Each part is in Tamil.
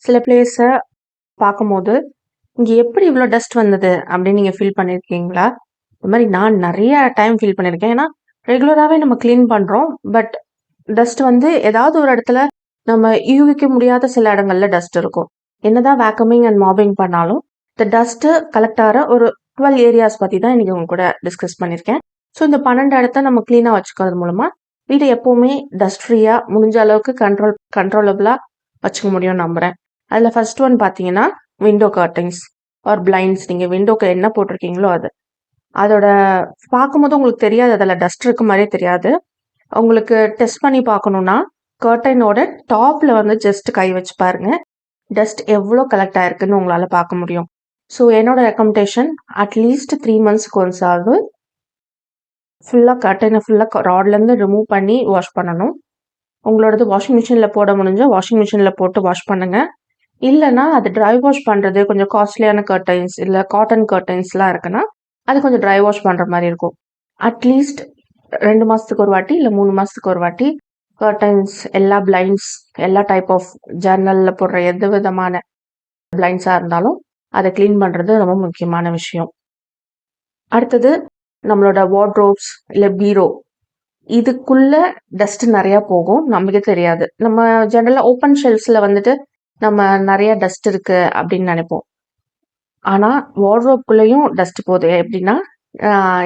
சில பிளேஸை பார்க்கும்போது இங்கே எப்படி இவ்வளோ டஸ்ட் வந்தது அப்படின்னு நீங்கள் ஃபீல் பண்ணியிருக்கீங்களா? இந்த மாதிரி நான் நிறைய டைம் ஃபீல் பண்ணியிருக்கேன். ஏன்னா ரெகுலராகவே நம்ம க்ளீன் பண்ணுறோம். பட் டஸ்ட் வந்து ஏதாவது ஒரு இடத்துல நம்ம யூகிக்க முடியாத சில இடங்கள்ல டஸ்ட் இருக்கும். என்னதான் வேக்கமிங் அண்ட் மாப்பிங் பண்ணாலும் இந்த டஸ்ட்டு கலெக்ட் ஆகிற ஒரு 12 ஏரியாஸ் பற்றி தான் இன்னைக்கு உங்க கூட டிஸ்கஸ் பண்ணியிருக்கேன். ஸோ இந்த 12 இடத்த நம்ம க்ளீனாக வச்சுக்கிறது மூலமா வீட்டை எப்போவுமே டஸ்ட் ஃப்ரீயாக முடிஞ்ச அளவுக்கு கண்ட்ரோலபிளாக வச்சுக்க முடியும் நம்புகிறேன். அதில் ஃபர்ஸ்ட் ஒன் பார்த்தீங்கன்னா விண்டோ கர்டைன்ஸ் ஆர் பிளைண்ட்ஸ். நீங்கள் விண்டோக்கு என்ன போட்டிருக்கீங்களோ அது அதோட பார்க்கும்போது உங்களுக்கு தெரியாது, அதில் டஸ்ட் இருக்க மாதிரியே தெரியாது. உங்களுக்கு டெஸ்ட் பண்ணி பார்க்கணுன்னா கர்டைனோட டாப்பில் வந்து ஜஸ்ட் கை வச்சு பாருங்க, டஸ்ட் எவ்வளோ கலெக்ட் ஆயிருக்குன்னு உங்களால் பார்க்க முடியும். ஸோ என்னோட ரெக்கமெண்டேஷன் அட்லீஸ்ட் 3 மந்த்ஸ்க்கு ஒன்ஸ் ஆகுது ஃபுல்லாக கர்டைனை ஃபுல்லாக ராட்லேருந்து ரிமூவ் பண்ணி வாஷ் பண்ணணும். உங்களோடது வாஷிங் மிஷினில் போட முடிஞ்சால் வாஷிங் மிஷினில் போட்டு வாஷ் பண்ணுங்கள். இல்லைன்னா அது ட்ரை வாஷ் பண்ணுறது கொஞ்சம் காஸ்ட்லியான கர்டைன்ஸ் இல்லை காட்டன் கர்டைன்ஸ்லாம் இருக்குன்னா அது கொஞ்சம் ட்ரை வாஷ் பண்ணுற மாதிரி இருக்கும். அட்லீஸ்ட் 2 மாதத்துக்கு ஒரு வாட்டி இல்லை 3 மாதத்துக்கு ஒரு வாட்டி கர்டைன்ஸ் எல்லா பிளைண்ட்ஸ் எல்லா டைப் ஆஃப் ஜன்னலில் போடுற எந்த விதமான பிளைண்ட்ஸாக இருந்தாலும் அதை க்ளீன் பண்ணுறது ரொம்ப முக்கியமான விஷயம். அடுத்தது நம்மளோட வார்ட்ரோப்ஸ் இல்லை பீரோ, இதுக்குள்ள டஸ்ட் நிறையா போகும், நமக்கு தெரியாது. நம்ம ஜெனரலாக ஓப்பன் ஷெல்ஃப்ஸில் வந்துட்டு நம்ம நிறைய டஸ்ட் இருக்கு அப்படின்னு நினைப்போம். ஆனால் வார்ட்ரோப்குள்ளேயும் டஸ்ட் போகுது. எப்படின்னா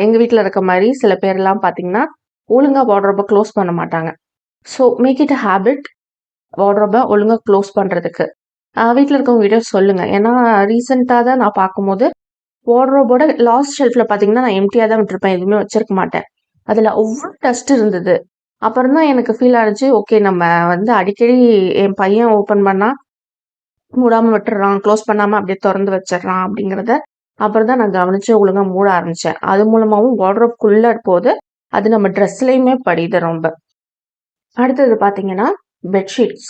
எங்கள் வீட்டில் இருக்க மாதிரி சில பேர்லாம் பார்த்தீங்கன்னா ஒழுங்காக வார்ட்ரோப்பை க்ளோஸ் பண்ண மாட்டாங்க. So make it a habit வார்ட்ரோப்பை ஒழுங்காக க்ளோஸ் பண்ணுறதுக்கு. வீட்டில் இருக்கவங்க கிட்ட சொல்லுங்கள். ஏன்னா ரீசெண்டாக தான் நான் பார்க்கும்போது வார்ட்ரோபோட லாஸ்ட் ஷெல்ஃபில் பார்த்தீங்கன்னா நான் எம்டியாக தான் விட்டுருப்பேன், எதுவுமே வச்சிருக்க மாட்டேன். அதில் அவ்வளோ டஸ்ட் இருந்தது. அப்புறம் தான் எனக்கு ஃபீல் ஆனிச்சு, ஓகே நம்ம வந்து அடிக்கடி என் பையன் ஓப்பன் பண்ணால் மூடாமல் விட்டுறான், க்ளோஸ் பண்ணாமல் அப்படியே திறந்து வச்சிடறான் அப்படிங்கிறத அப்புறம் தான் நான் கவனிச்சு ஒழுங்காக மூட ஆரம்பித்தேன். அது மூலமாகவும் வார்ட்ரோப்குள்ளே போது அது நம்ம ட்ரெஸ்லையுமே படியுது ரொம்ப. அடுத்தது பார்த்தீங்கன்னா பெட்ஷீட்ஸ்.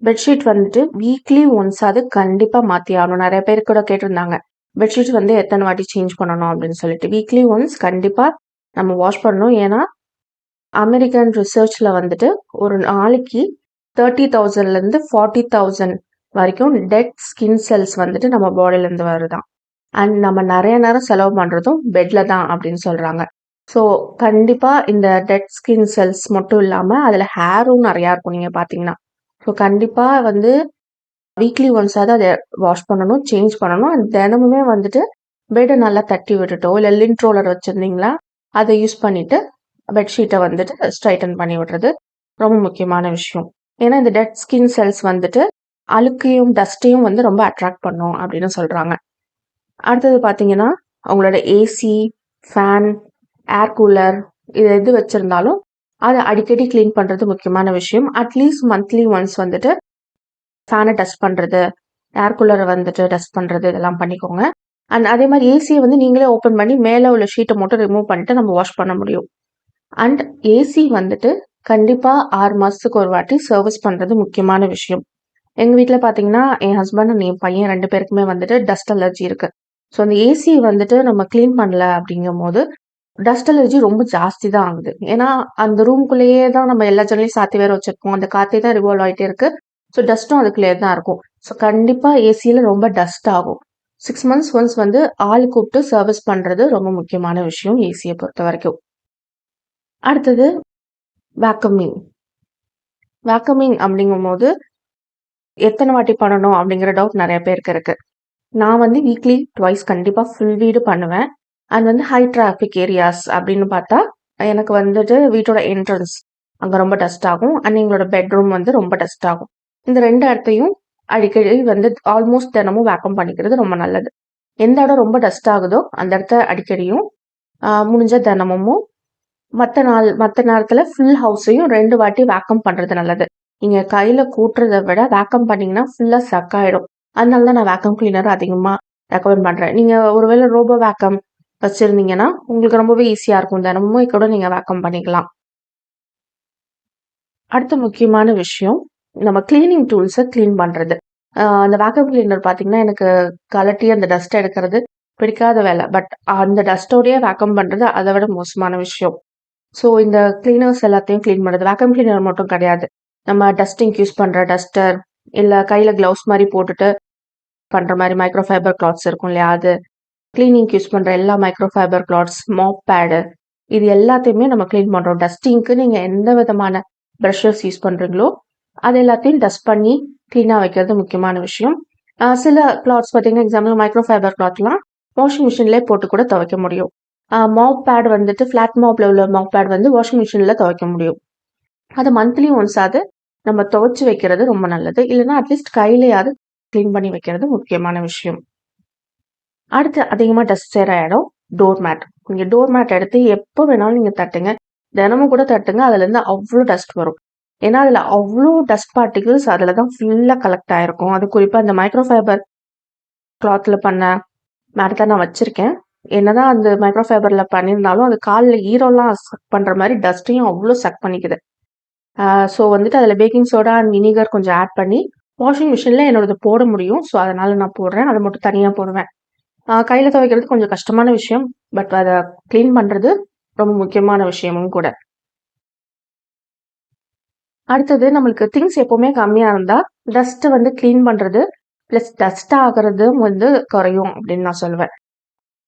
பெட்ஷீட் வந்துட்டு வீக்லி ஒன்ஸ் அது கண்டிப்பாக மாற்றி ஆகணும். நிறைய பேர் கூட கேட்டிருந்தாங்க பெட்ஷீட் வந்து எத்தனை வாட்டி சேஞ்ச் பண்ணணும் அப்படின்னு சொல்லிட்டு. வீக்லி ஒன்ஸ் கண்டிப்பாக நம்ம வாஷ் பண்ணணும். ஏன்னா அமெரிக்கன் ரிசர்ச்சில் வந்துட்டு ஒரு நாளைக்கு 30,000லேருந்து 40,000 வரைக்கும் டெட் ஸ்கின் செல்ஸ் வந்துட்டு நம்ம பாடியிலேருந்து வருதான். அண்ட் நம்ம நிறைய நேரம் செலவு பண்ணுறதும் பெட்டில் தான் அப்படின்னு சொல்கிறாங்க. ஸோ கண்டிப்பாக இந்த டெட் ஸ்கின் செல்ஸ் மட்டும் இல்லாமல் அதில் ஹேரும் நிறையா இருக்கும் நீங்கள் பார்த்தீங்கன்னா. ஸோ கண்டிப்பாக வந்து வீக்லி ஒன்ஸாவது அதை வாஷ் பண்ணணும், சேஞ்ச் பண்ணணும். அண்ட் தினமுமே வந்துட்டு பெட்டை நல்லா தட்டி விட்டுட்டோ இல்லை லிண்ட் ரோலர் வச்சுருந்தீங்களா அதை யூஸ் பண்ணிவிட்டு பெட்ஷீட்டை வந்துட்டு ஸ்ட்ரைட்டன் பண்ணி விடுறது ரொம்ப முக்கியமான விஷயம். ஏன்னா இந்த டெட் ஸ்கின் செல்ஸ் வந்துட்டு அழுக்கையும் டஸ்ட்டையும் வந்து ரொம்ப அட்ராக்ட் பண்ணும் அப்படின்னு சொல்கிறாங்க. அடுத்தது பார்த்தீங்கன்னா அவங்களோட ஏசி, ஃபேன், ஏர் கூலர் இது எது வச்சுருந்தாலும் அதை அடிக்கடி க்ளீன் பண்ணுறது முக்கியமான விஷயம். அட்லீஸ்ட் மந்த்லி ஒன்ஸ் வந்துட்டு ஃபேனை டஸ்ட் பண்ணுறது, ஏர் கூலரை வந்துட்டு டஸ்ட் பண்ணுறது இதெல்லாம் பண்ணிக்கோங்க. அண்ட் அதே மாதிரி ஏசியை வந்து நீங்களே ஓப்பன் பண்ணி மேலே உள்ள ஷீட்டை மட்டும் ரிமூவ் பண்ணிட்டு நம்ம வாஷ் பண்ண முடியும். அண்ட் ஏசி வந்துட்டு கண்டிப்பாக 6 மாதத்துக்கு ஒரு வாட்டி சர்வீஸ் பண்ணுறது முக்கியமான விஷயம். எங்கள் வீட்டில் பார்த்தீங்கன்னா என் ஹஸ்பண்ட் அண்ட் என் பையன் 2 பேருக்குமே வந்துட்டு டஸ்ட் அலர்ஜி இருக்குது. ஸோ அந்த ஏசி வந்துட்டு நம்ம க்ளீன் பண்ணல அப்படிங்கும் போது டஸ்ட் அலர்ஜி ரொம்ப ஜாஸ்தி தான் ஆகுது. ஏன்னா அந்த ரூம்குள்ளேயே தான் நம்ம எல்லா ஜன்னலையும் சாத்தி வேற வச்சுருக்கோம், அந்த காற்றே தான் ரிவால்வ் ஆகிட்டே இருக்குது. ஸோ டஸ்ட்டும் அதுக்குள்ளேயே தான் இருக்கும். ஸோ கண்டிப்பாக ஏசியில் ரொம்ப டஸ்ட் ஆகும். 6 மந்த்ஸ் ஒன்ஸ் வந்து ஆள் கூப்பிட்டு சர்வீஸ் பண்ணுறது ரொம்ப முக்கியமான விஷயம் ஏசியை பொறுத்த வரைக்கும். அடுத்தது வேக்கமிங். வேக்கமிங் அப்படிங்கும்போது எத்தனை வாட்டி பண்ணணும் அப்படிங்கிற டவுட் நிறைய பேருக்கு இருக்குது. நான் வந்து வீக்லி ட்வைஸ் கண்டிப்பாக ஃபுல் வீடு பண்ணுவேன். அண்ட் வந்து ஹை டிராஃபிக் ஏரியாஸ் அப்படின்னு பார்த்தா எனக்கு வந்துட்டு வீட்டோட என்ட்ரன்ஸ் அங்கே ரொம்ப டஸ்ட் ஆகும். அண்ட் எங்களோட பெட்ரூம் வந்து ரொம்ப டஸ்ட் ஆகும். இந்த 2 இடத்தையும் அடிக்கடி வந்து ஆல்மோஸ்ட் தினமும் வேக்கம் பண்ணிக்கிறது ரொம்ப நல்லது. எந்த இடம் ரொம்ப டஸ்ட் ஆகுதோ அந்த இடத்த அடிக்கடியும் முடிஞ்ச தினமும் மற்ற நேரத்தில் ஃபுல் ஹவுஸையும் 2 வாட்டி வேக்கம் பண்ணுறது நல்லது. நீங்கள் கையில் கூட்டுறதை விட வேக்கம் பண்ணிங்கன்னா ஃபுல்லாக சக் ஆகிடும். அதனால தான் நான் வேக்கம் கிளீனர் அதிகமாக ரெக்கமெண்ட் பண்ணுறேன். நீங்கள் ஒருவேளை ரோபோ வேக்கம் வச்சுருந்தீங்கன்னா உங்களுக்கு ரொம்பவே ஈஸியாக இருக்கும். தினமும் கூட நீங்கள் வேக்கம் பண்ணிக்கலாம். அடுத்த முக்கியமான விஷயம் நம்ம கிளீனிங் டூல்ஸை க்ளீன் பண்ணுறது. அந்த வேக்கம் கிளீனர் பார்த்தீங்கன்னா எனக்கு கலட்டி அந்த டஸ்ட்டை எடுக்கிறது பிடிக்காத வேலை. பட் அந்த டஸ்ட்டோடையே வேக்கம் பண்ணுறது அதை விட மோசமான விஷயம். ஸோ இந்த கிளீனர்ஸ் எல்லாத்தையும் க்ளீன் பண்ணுறது வேக்கம் கிளீனர் மட்டும் கிடையாது. நம்ம டஸ்டிங் யூஸ் பண்ணுற டஸ்டர், இல்லை கையில் க்ளவுஸ் மாதிரி போட்டுட்டு பண்ணுற மாதிரி மைக்ரோ ஃபைபர் கிளாத்ஸ் இருக்கும் இல்லையா, அது கிளீனிங்க்கு யூஸ் பண்ணுற எல்லா microfibre cloths, mop pad, இது எல்லாத்தையுமே நம்ம க்ளீன் பண்ணுறோம். டஸ்டிங்க்கு நீங்கள் எந்த விதமான ப்ரஷஸ் யூஸ் பண்ணுறீங்களோ அது எல்லாத்தையும் டஸ்ட் பண்ணி க்ளீனாக வைக்கிறது முக்கியமான விஷயம். சில கிளாத்ஸ் பார்த்தீங்கன்னா, எக்ஸாம்பிள் மைக்ரோ ஃபைபர் கிளாத்லாம் வாஷிங் மிஷின்லேயே போட்டு கூட துவைக்க முடியும். மாப் பேட் வந்துட்டு ஃப்ளாட் மாப்பில் உள்ள மாப் பேட் வந்து வாஷிங் மிஷினில் துவைக்க முடியும். அது மந்த்லி ஒன்ஸ் அது நம்ம துவைச்சு வைக்கிறது ரொம்ப நல்லது. இல்லைன்னா அட்லீஸ்ட் கையிலையாவது க்ளீன் பண்ணி வைக்கிறது முக்கியமான விஷயம். அடுத்து அதிகமாக டஸ்ட் சேர இடம் டோர் மேட். நீங்கள் டோர் மேட் எடுத்து எப்போ வேணாலும் நீங்கள் தட்டுங்க, தினமும் கூட தட்டுங்க, அதுலேருந்து அவ்வளோ டஸ்ட் வரும். ஏன்னா அதில் அவ்வளோ டஸ்ட் பார்ட்டிகிள்ஸ் அதில் தான் ஃபுல்லாக கலெக்ட் ஆகிருக்கும். அது குறிப்பாக இந்த மைக்ரோ ஃபைபர் கிளாத்தில் பண்ண மேட் தான் நான் வச்சுருக்கேன். என்னதான் அந்த மைக்ரோ ஃபைபரில் பண்ணியிருந்தாலும் அது காலில் ஈரம்லாம் சக் பண்ணுற மாதிரி டஸ்ட்டையும் அவ்வளோ சக் பண்ணிக்குது. ஸோ வந்துட்டு அதில் பேக்கிங் சோடா அண்ட் வினிகர் கொஞ்சம் ஆட் பண்ணி வாஷிங் மிஷினில் என்னோடது போட முடியும். ஸோ அதனால் நான் போடுறேன். அதை மட்டும் தனியாக போடுவேன். கையில் துவைக்கிறது கொஞ்சம் கஷ்டமான விஷயம், பட் அதை க்ளீன் பண்ணுறது ரொம்ப முக்கியமான விஷயமும் கூட. அடுத்தது நம்மளுக்கு திங்ஸ் எப்போவுமே கம்மியாக இருந்தால் டஸ்ட்டு வந்து க்ளீன் பண்ணுறது ப்ளஸ் டஸ்ட் ஆகிறதும் வந்து குறையும் அப்படின்னு நான் சொல்லுவேன்.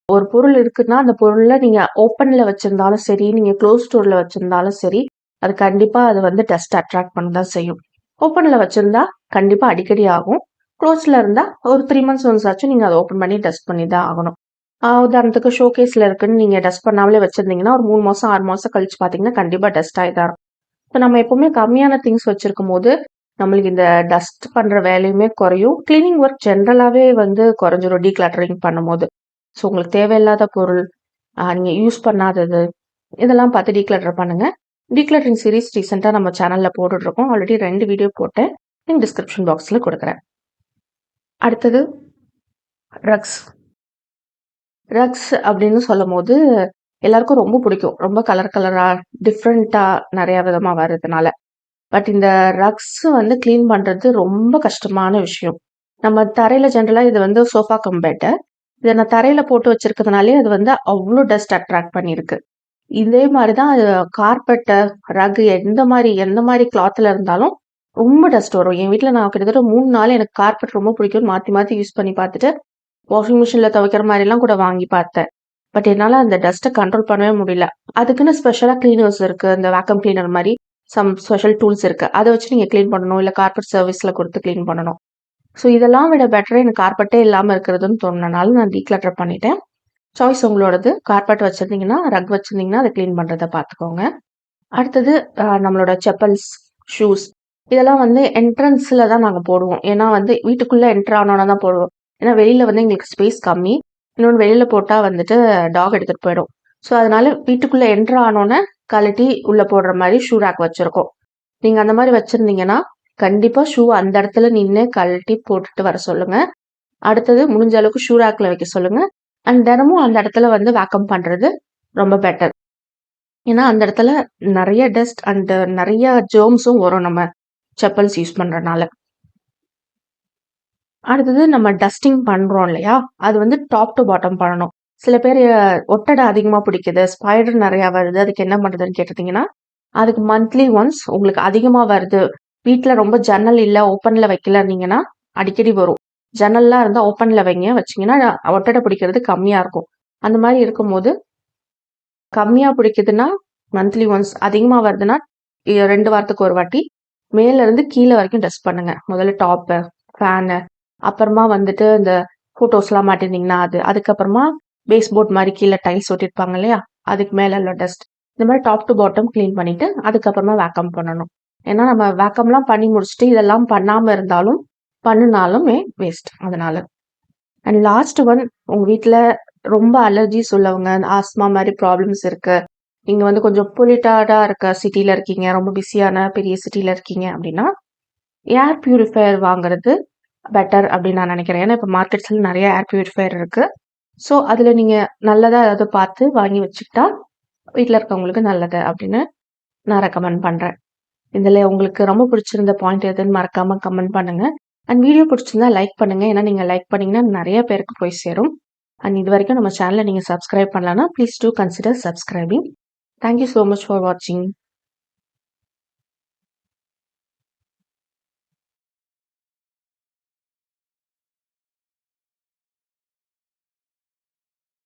ஒரு பொருள் இருக்குன்னா அந்த பொருளை நீங்கள் ஓப்பனில் வச்சுருந்தாலும் சரி, நீங்கள் க்ளோஸ் ஸ்டோரில் வச்சுருந்தாலும் சரி, அது கண்டிப்பாக அது வந்து டஸ்ட் அட்ராக்ட் பண்ண தான் செய்யும். ஓப்பனில் வச்சுருந்தா கண்டிப்பாக அடிக்கடி ஆகும். க்ளோஸில் இருந்தால் ஒரு 3 months ஒன்ஸ் ஆச்சும் நீங்கள் அதை ஓப்பன் பண்ணி டஸ்ட் பண்ணி தான் ஆகணும். உதாரணத்துக்கு ஷோகேஸில் இருக்குன்னு நீங்கள் டஸ்ட் பண்ணாமலே வச்சுருந்தீங்கன்னா ஒரு 3 மாதம் 6 மாதம் கழிச்சு பார்த்தீங்கன்னா கண்டிப்பாக டஸ்ட் ஆகி தான் இருக்கும். இப்போ நம்ம எப்போவுமே கம்மியான திங்ஸ் வச்சுருக்கும் போது நம்மளுக்கு இந்த டஸ்ட் பண்ணுற வேலையுமே குறையும். கிளீனிங் ஒர்க் ஜென்ரலாகவே வந்து குறைஞ்சிரும் டீக்ளட்டரிங் பண்ணும்போது. ஸோ உங்களுக்கு தேவையில்லாத பொருள், நீங்கள் யூஸ் பண்ணாதது, இதெல்லாம் பார்த்து டீக்ளட்டர் பண்ணுங்கள். டீக்ளட்டரிங் சீரீஸ் ரீசெண்டாக நம்ம சேனலில் போட்டுட்ருக்கோம். ஆல்ரெடி 2 வீடியோ போட்டேன், லிங்க் டிஸ்கிரிப்ஷன் பாக்ஸில் கொடுக்குறேன். அடுத்தது ரக்ஸ். ரக்ஸ் அப்படின்னு சொல்லும் போது எல்லாருக்கும் ரொம்ப பிடிக்கும். ரொம்ப கலர் கலராக டிஃப்ரெண்ட்டாக நிறையா விதமாக வர்றதுனால. பட் இந்த ரக்ஸ் வந்து க்ளீன் பண்ணுறது ரொம்ப கஷ்டமான விஷயம். நம்ம தரையில் ஜென்ரலாக இது வந்து சோஃபா கம் பெட்டு. இதை நான் தரையில் போட்டு வச்சிருக்கிறதுனாலே அது வந்து அவ்வளோ டஸ்ட் அட்ராக்ட் பண்ணியிருக்கு. இதே மாதிரி தான் கார்பெட்டு, ரக் எந்த மாதிரி கிளாத்தில் இருந்தாலும் ரொம்ப டஸ்ட் வரும். என் வீட்டில் நான் கிட்டத்தட்ட 3 நாள் எனக்கு கார்பெட் ரொம்ப பிடிக்கும்னு மாற்றி மாற்றி யூஸ் பண்ணி பார்த்துட்டு வாஷிங் மிஷினில் துவைக்கிற மாதிரிலாம் கூட வாங்கி பார்த்தேன். பட் என்னால் அந்த டஸ்ட்டை கண்ட்ரோல் பண்ணவே முடியல. அதுக்குன்னு ஸ்பெஷலாக க்ளீனர்ஸ் இருக்குது. இந்த வேக்கம் கிளீனர் மாதிரி சம் ஸ்பெஷல் டூல்ஸ் இருக்குது. அதை வச்சு நீங்கள் க்ளீன் பண்ணணும், இல்லை கார்பெட் சர்வீஸில் கொடுத்து க்ளீன் பண்ணணும். ஸோ இதெல்லாம் விட பெட்டராக எனக்கு கார்பெட்டே இல்லாமல் இருக்கிறதுன்னு தோணுனால நான் டீக்ளட்டர் பண்ணிட்டேன். சாய்ஸ் உங்களோடது. கார்பெட் வச்சுருந்தீங்கன்னா, ரக் வச்சுருந்தீங்கன்னா அதை க்ளீன் பண்ணுறதை பார்த்துக்கோங்க. அடுத்தது நம்மளோட செப்பல்ஸ், ஷூஸ், இதெல்லாம் வந்து என்ட்ரன்ஸில் தான் நாங்கள் போடுவோம். ஏன்னா வந்து வீட்டுக்குள்ளே என்ட்ரு ஆனோன்னா தான் போடுவோம். ஏன்னா வெளியில் வந்து எங்களுக்கு ஸ்பேஸ் கம்மி. இன்னொன்று வெளியில் போட்டால் வந்துட்டு டாக் எடுத்துகிட்டு போயிடும். ஸோ அதனால வீட்டுக்குள்ளே என்ட்ரு ஆனோன்னே கழட்டி உள்ளே போடுற மாதிரி ஷூ ரேக் வச்சுருக்கோம். நீங்கள் அந்த மாதிரி வச்சுருந்தீங்கன்னா கண்டிப்பாக ஷூ அந்த இடத்துல நின்று கழட்டி போட்டுட்டு வர சொல்லுங்கள். அடுத்தது முடிஞ்ச அளவுக்கு ஷூ ரேக்கில் வைக்க சொல்லுங்கள். அண்ட் தினமும் அந்த இடத்துல வந்து வேக்கம் பண்ணுறது ரொம்ப பெட்டர். ஏன்னா அந்த இடத்துல நிறைய டஸ்ட் அண்ட் நிறைய ஜெர்ம்ஸும் வரும் நம்ம செப்பல்ஸ் யூஸ் பண்ணுறனால. அடுத்தது நம்ம டஸ்டிங் பண்ணுறோம் இல்லையா, அது வந்து டாப் டு பாட்டம் பண்ணணும். சில பேர் ஒட்டடை அதிகமாக பிடிக்குது, ஸ்பைடர் நிறையா வருது, அதுக்கு என்ன பண்ணுறதுன்னு கேட்டிருந்தீங்கன்னா, அதுக்கு மந்த்லி ஒன்ஸ் உங்களுக்கு அதிகமாக வருது, வீட்டில் ரொம்ப ஜன்னல் இல்லை, ஓப்பனில் வைக்கலன்னீங்கன்னா அடிக்கடி வரும். ஜன்னல்லாம் இருந்தால் ஓப்பனில் வைங்க, வச்சிங்கன்னா ஒட்டடை பிடிக்கிறது கம்மியாக இருக்கும். அந்த மாதிரி இருக்கும்போது கம்மியாக பிடிக்குதுன்னா மந்த்லி ஒன்ஸ், அதிகமாக வருதுன்னா 2 வாரத்துக்கு ஒரு வாட்டி மேலேருந்து கீழே வரைக்கும் டஸ்ட் பண்ணுங்கள். முதல்ல டாப்பு, ஃபேனு, அப்புறமா வந்துட்டு இந்த ஃபோட்டோஸ்லாம் மாட்டிருந்தீங்கன்னா அது, அதுக்கப்புறமா பேஸ் போர்ட் மாதிரி கீழே டைல்ஸ் ஒட்டிருப்பாங்க இல்லையா, அதுக்கு மேலே உள்ள டஸ்ட். இந்த மாதிரி டாப் டு பாட்டம் க்ளீன் பண்ணிவிட்டு அதுக்கப்புறமா வேக்கம் பண்ணணும். ஏன்னா நம்ம வேக்கம்லாம் பண்ணி முடிச்சுட்டு இதெல்லாம் பண்ணாமல் இருந்தாலும் பண்ணினாலுமே வேஸ்ட். அதனால அண்ட் லாஸ்ட் ஒன், உங்கள் வீட்டில் ரொம்ப அலர்ஜிஸ் உள்ளவங்க, ஆஸ்மா மாதிரி ப்ராப்ளம்ஸ் இருக்குது, நீங்கள் வந்து கொஞ்சம் பொல்யூட்டடாக இருக்க சிட்டியில் இருக்கீங்க, ரொம்ப பிஸியான பெரிய சிட்டியில் இருக்கீங்க அப்படின்னா ஏர் பியூரிஃபையர் வாங்குறது பெட்டர் அப்படின்னு நான் நினைக்கிறேன். ஏன்னா இப்போ மார்க்கெட்ஸில் நிறைய ஏர் பியூரிஃபையர் இருக்குது. ஸோ அதில் நீங்கள் நல்லதாக ஏதாவது பார்த்து வாங்கி வச்சுக்கிட்டா வீட்டில் இருக்கவங்களுக்கு நல்லது அப்படின்னு நான் ரெக்கமெண்ட் பண்ணுறேன். இதில் உங்களுக்கு ரொம்ப பிடிச்சிருந்த பாயிண்ட் எதுன்னு மறக்காமல் கமெண்ட் பண்ணுங்கள். அண்ட் வீடியோ பிடிச்சிருந்தா லைக் பண்ணுங்கள். ஏன்னா நீங்கள் லைக் பண்ணிங்கன்னா நிறைய பேருக்கு போய் சேரும். அண்ட் இது வரைக்கும் நம்ம சேனலை நீங்கள் சப்ஸ்கிரைப் பண்ணலன்னா please do consider subscribing. Thank you so much for வாட்சிங்.